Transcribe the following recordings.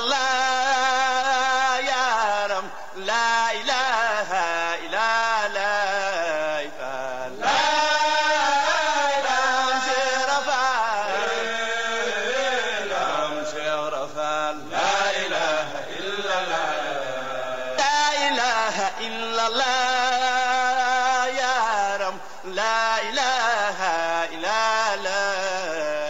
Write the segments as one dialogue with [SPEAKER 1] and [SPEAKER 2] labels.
[SPEAKER 1] illallah yaram la ilaha illallah la ilaha Serafal lam Serafal la ilaha illallah la ilaha illallah yaram la ilaha illallah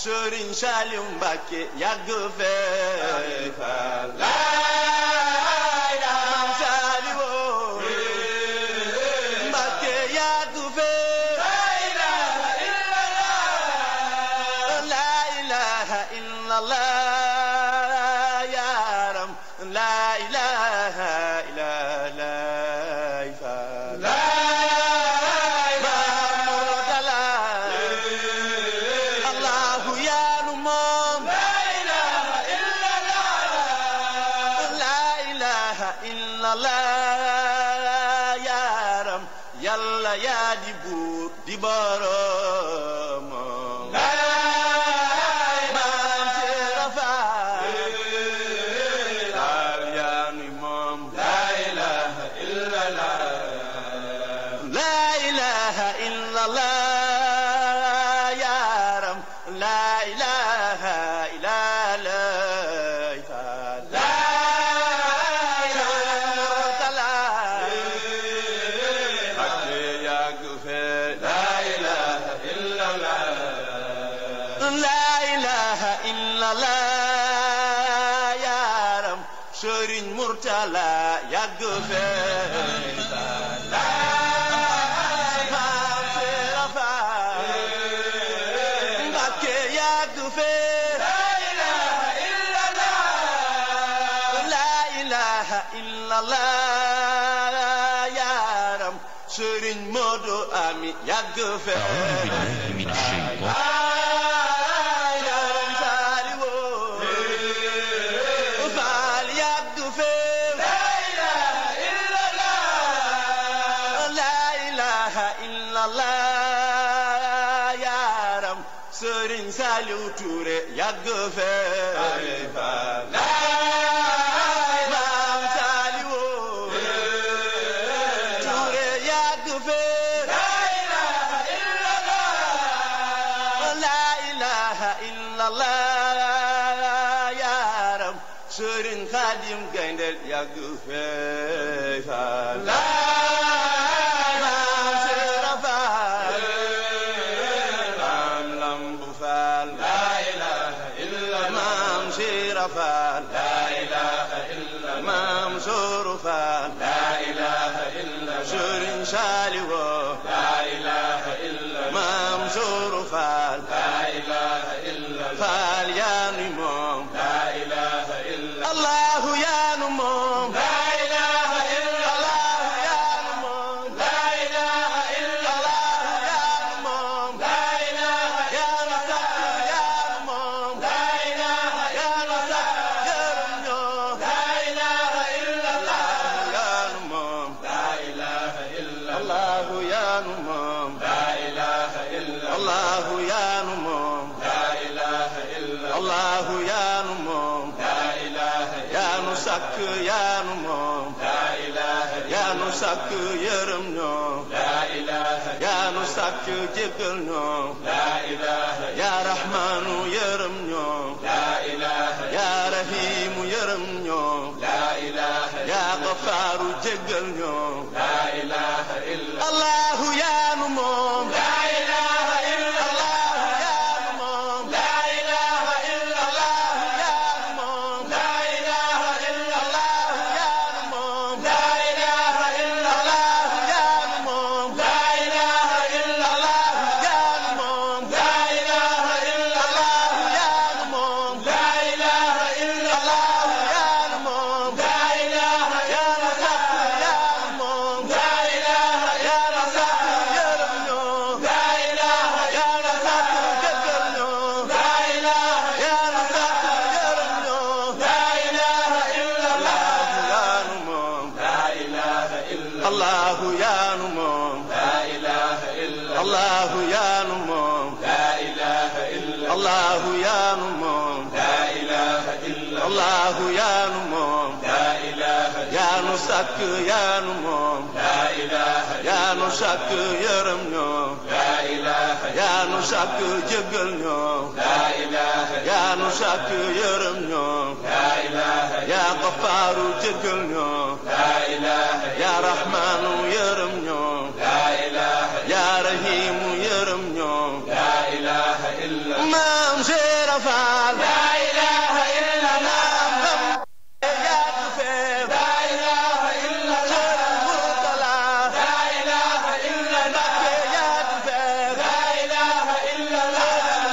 [SPEAKER 1] Sëriñ Saliou Mbacké yàgg fee Fall la ilaha Saliou Mbacké yàgg fee la ilaha illallah yaram la ilaha illallah Fall Yàlla yaa di buur di boroom Maam Serafal yaa nuy moom la ilaha illallah la ilaha illallah yaram la ilaha illallah Sëriñ Murtala yàgg fee Maam Serafal Mbacké yàgg fee la ilaha illallah yaram Sëriñ Modu Ami yàgg fee Sëriñ Saliou Touré yàgg fee Fall Maam Saliou Touré yàgg fee la ilaha illallah yaram Sëriñ Khadim Gaynde yàgg fee Fall Fall la ilaha illa Maam Soro Fall la ilaha illa Sëriñ Saliou la ilaha illa Maam Soro Fall la ilaha illa Fall yaa nuy moom la ilaha illa Allahu yaa nu moom la ilaha illa Allahu yaa nu moom la ilaha illa Allahu yaa nu moom la ilaha yaa nu sakk yaa nu moom la ilaha yaa nu sakk yërëm ñoo la ilaha illa Allahu yaa nu moom la ilaha illa Allahu yaa nu moom la ilaha illa Allahu yaa nu moom la ilaha illa Allahu yaa nu moom la ilaha yaa nu sakk yaa nu moom la ilaha yaa nu sakk yërëm ñoo la ilaha yaa nu sakk jéggal ñoo la ilaha yaa Rahmaanu yërëm ñoo la ilaha yaa Rahiimu yërëm ñoo la ilaha yaa Gafaaru jéggal jéggal ñoo la ilaha illa allahu yaa nu moom la ilaha illa allahu yaa nu moom la ilaha illa allahu yaa nu moom la ilaha illa allahu yaa nu moom la ilaha illa allahu yaa nu moom la ilaha illa allahu yaa nu moom la ilaha illa allahu yaa nu moom la ilaha illa allahu yaa nu moom la ilaha yaa nu sakk yaa nu moom la ilaha yaa nu sakk yërëm ñoo la ilaha yaa nu sakk jéggal ñoo la ilaha yaa nu sakk yërëm ñoo la ilaha illa allahu yaa nu moom la ilaha illa allahu yaa nu moom la ilaha illa allahu yaa nu moom la ilaha illa allahu yaa nu moom la ilaha illa allahu yaa nu moom la ilaha yaa nu sakk yaa nu moom la ilaha yaa nu sakk yërëm ñoo la ilaha yaa nu sakk jéggal ñoo la ilaha yaa nu sakk yërëm ñoo la ilaha yaa Gafaaru jéggal ñoo la ilaha yaa Rahmaanu yërëm ñoo la ilaha yaa Rahiimu yërëm ñoo la ilaha illa Maam Seera Faal la ilaha illa maam gam yaa du feew la ilaha illa Sëriñ Murtala la ilaha illa Mbakke yaa du feew la ilaha illa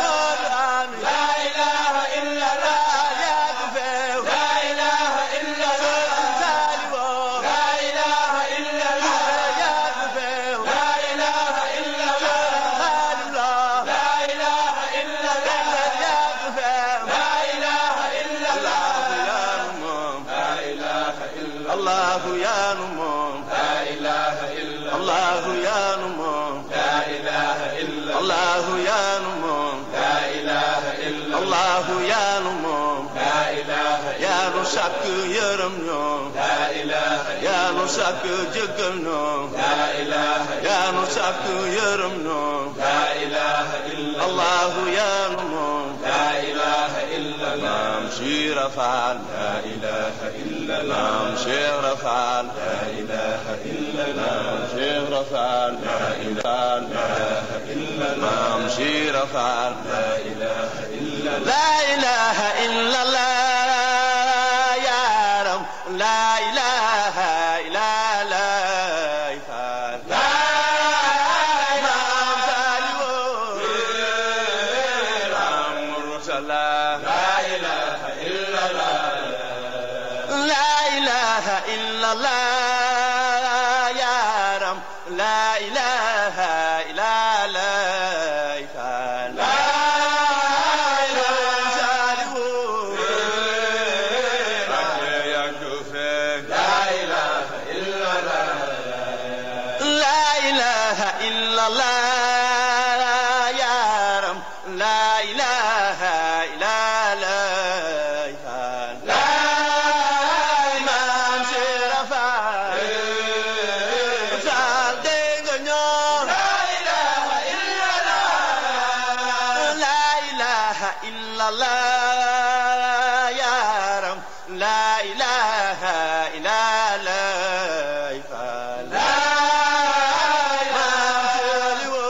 [SPEAKER 1] Moodu Aami la ilaha illa yaa du feew la ilaha illa Sëriñ Saaliwo la ilaha illa yaa du feew la ilaha illa Sëriñ Xaadim Lo la ilaha illa yaa du feew la ilaha illa allahu yaa nu moom la ilaha illa allahu yaa nu moom la ilaha illa allahu yaa nu moom la ilaha illa allahu yaa nu moom la ilaha yaa nu sakk yërëm ñoo la ilaha yaa nu sakk jéggal ñoo la ilaha yaa nu sakk yërëm ñoo la ilaha illa allahu yaa nu moom la ilaha illa maam Siira Faal la ilaha illa maam Siira Faal la ilaha illa maam Siira Faal la ilaha illa maam Siira Faal la ilaha illa la ilaha illa la yaaram la ilaha illa la Faal maam Saaliwo maam Mursala la ilaha illa la yaaram la ilaha illa la Faal maam Saaliwo Mbakke yaa du feew la ilaha illa la ilaha illa yaaram la ilaha illa la Faal maam Seera Faal Faal dégg ñoo la ilaha illa la ilaha illa yaaram la ilaha illa la Faal maam Saaliwo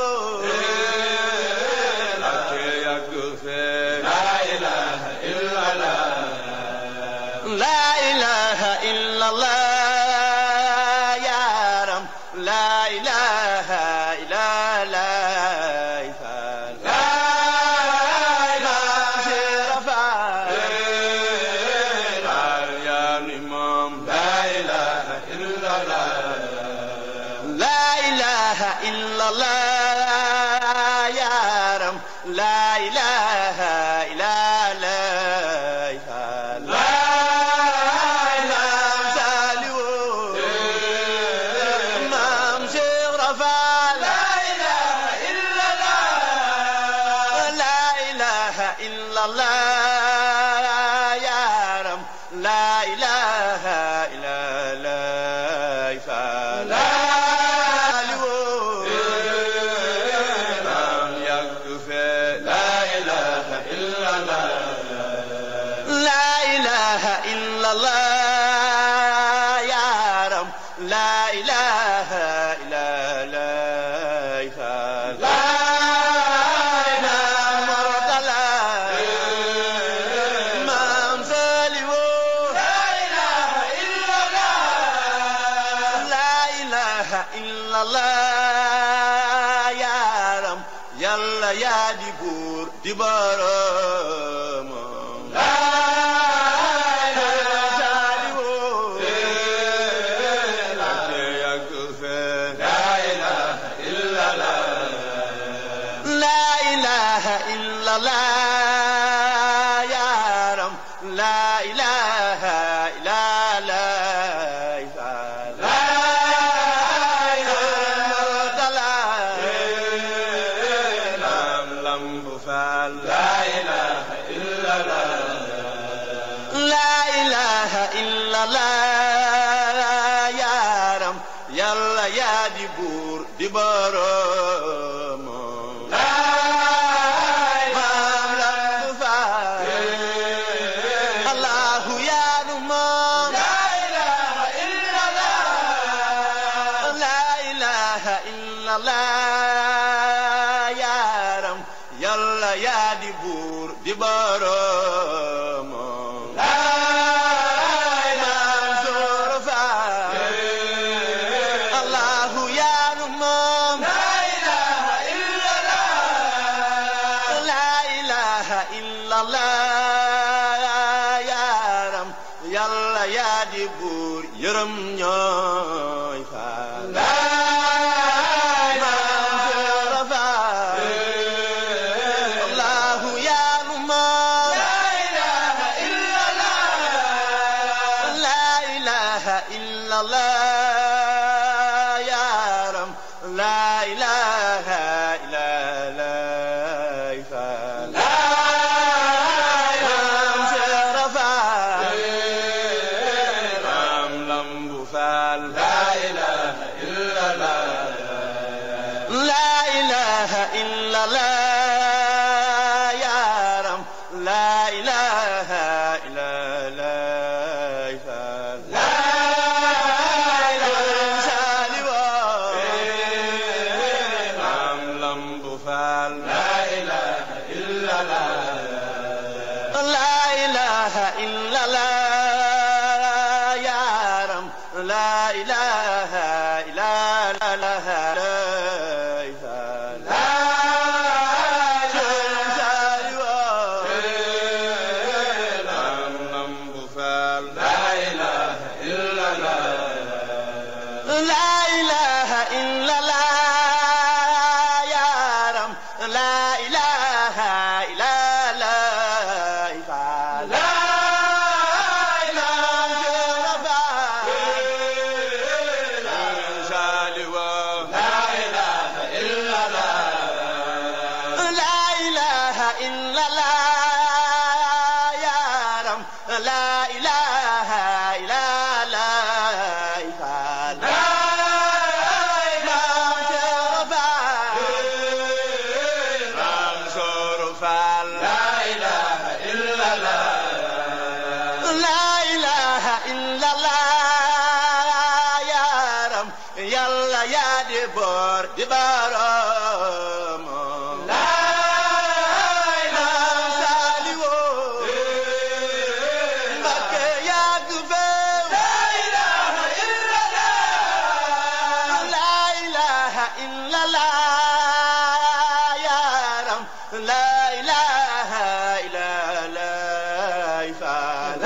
[SPEAKER 1] Mbakke yaa du feew la ilaha illa la ilaha illa yaaram la ilaha illa la Faal maam Seera Faal yaa ni moom la ilaha illa la ilaha illa yaaram la ilaha illa la Faal maam Saaliwo maam Seera Faal la ilaha illa la yaaram la ilaha illa la Faal Saaliwo maam yaa du feew la ilaha illa la ilaha illa yaaram la yàlla yaa di buur di boroom yàlla yaa di buur di boroom maam Lamp Fall Allahu yaa nu moom la ilaha illallah la ilaha illallah yaaram yàlla yaa di buur di boroom yàlla yaa di buur yërëm ñooy faal maam Seera Faal Allahu yaa nu moom la ilaha illallah la ilaha illallah yaaram la ilaha illallah faal yàlla yaa di buur di boroom maam Saaliwu Mbakke yàgg feew la ilaha illallah la ilaha illallah yaaram la ilaha illallah faal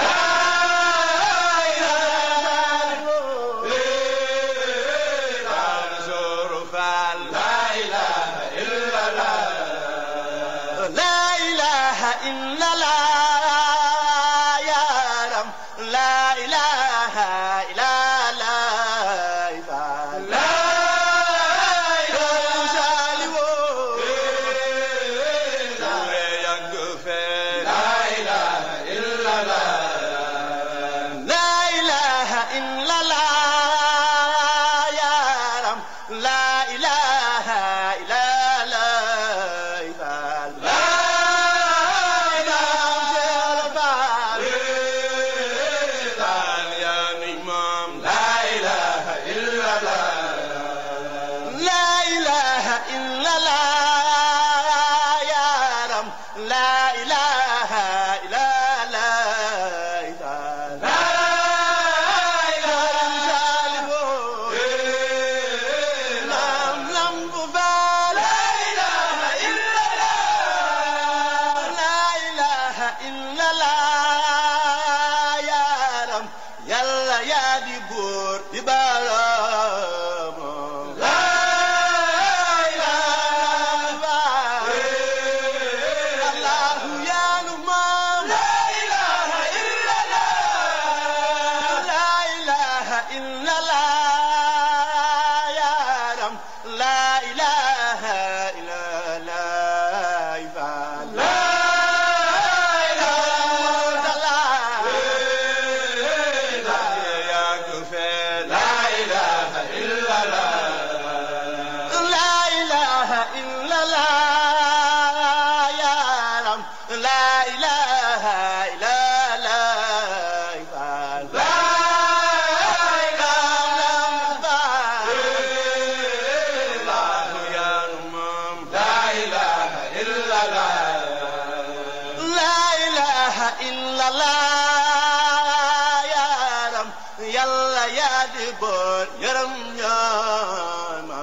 [SPEAKER 1] yàlla yaa di boor yaram ñaama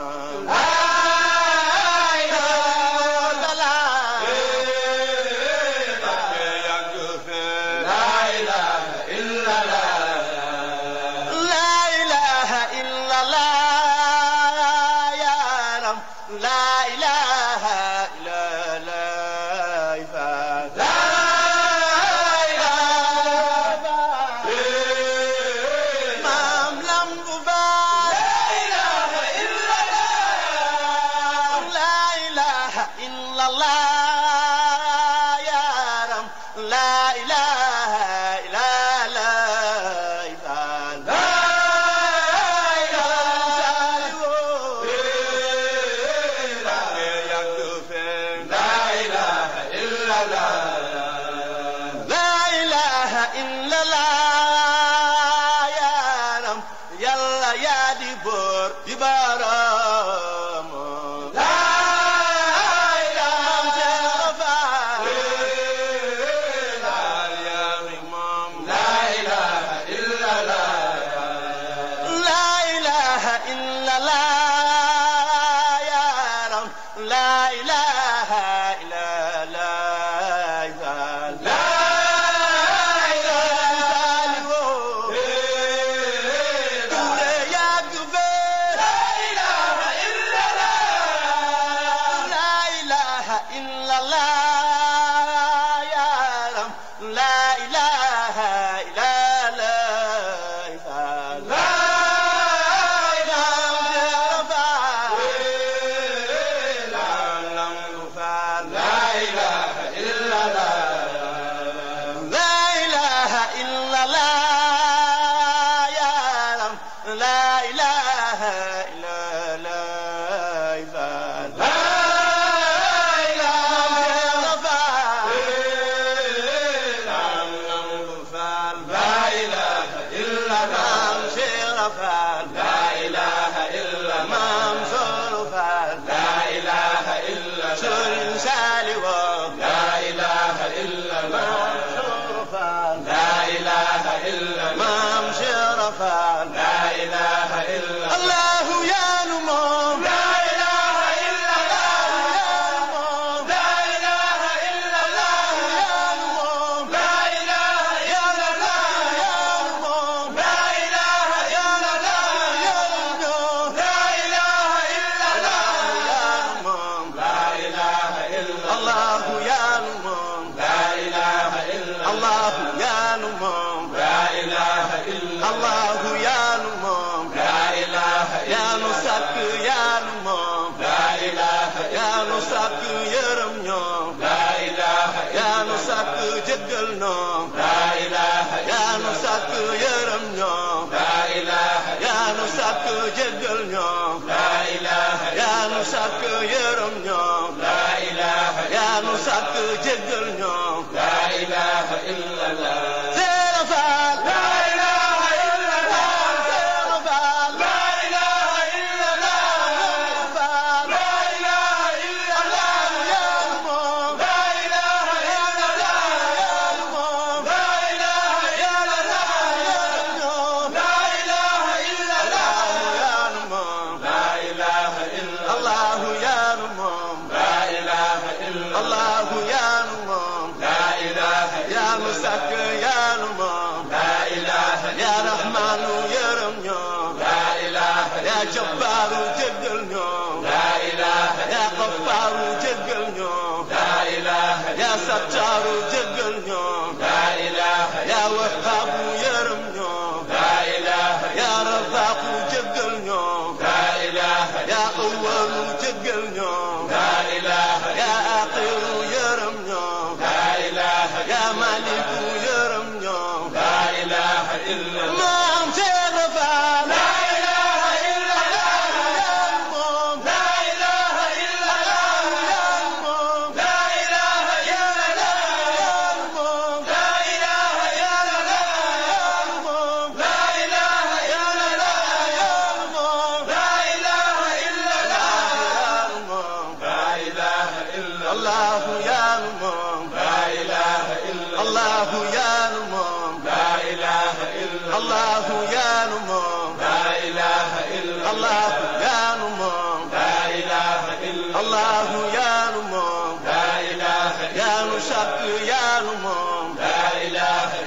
[SPEAKER 1] nu sàkk yaa nu moom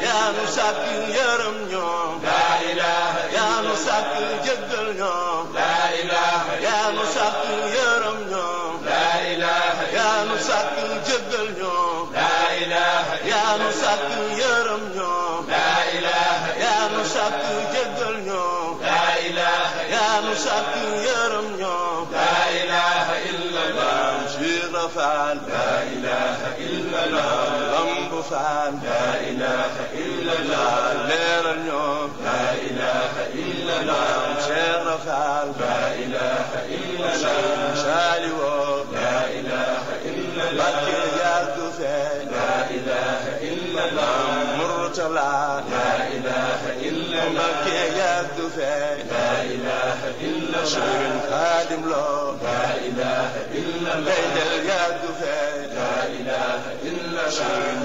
[SPEAKER 1] yaa nu sàkk yërëm ñoom yaa nu sàkk jéggal ñoom yaa nu sàkk yërëm ñoom yaa nu sàkk jéggal ñoom yaa nu sàkk yërëm ñoom yaa nu sàkk jéggal ñoom yaa nu sàkk yërëm ñoom maam Cheikh Rafal Lamp Fall leeral ñoom maam Cheikh Rafal Saliwo Mbacké yàgg fee maam Murtala Mbacké yàgg fee Sëriñ Xaadim Lo Gaydel yàgg fee Sëriñ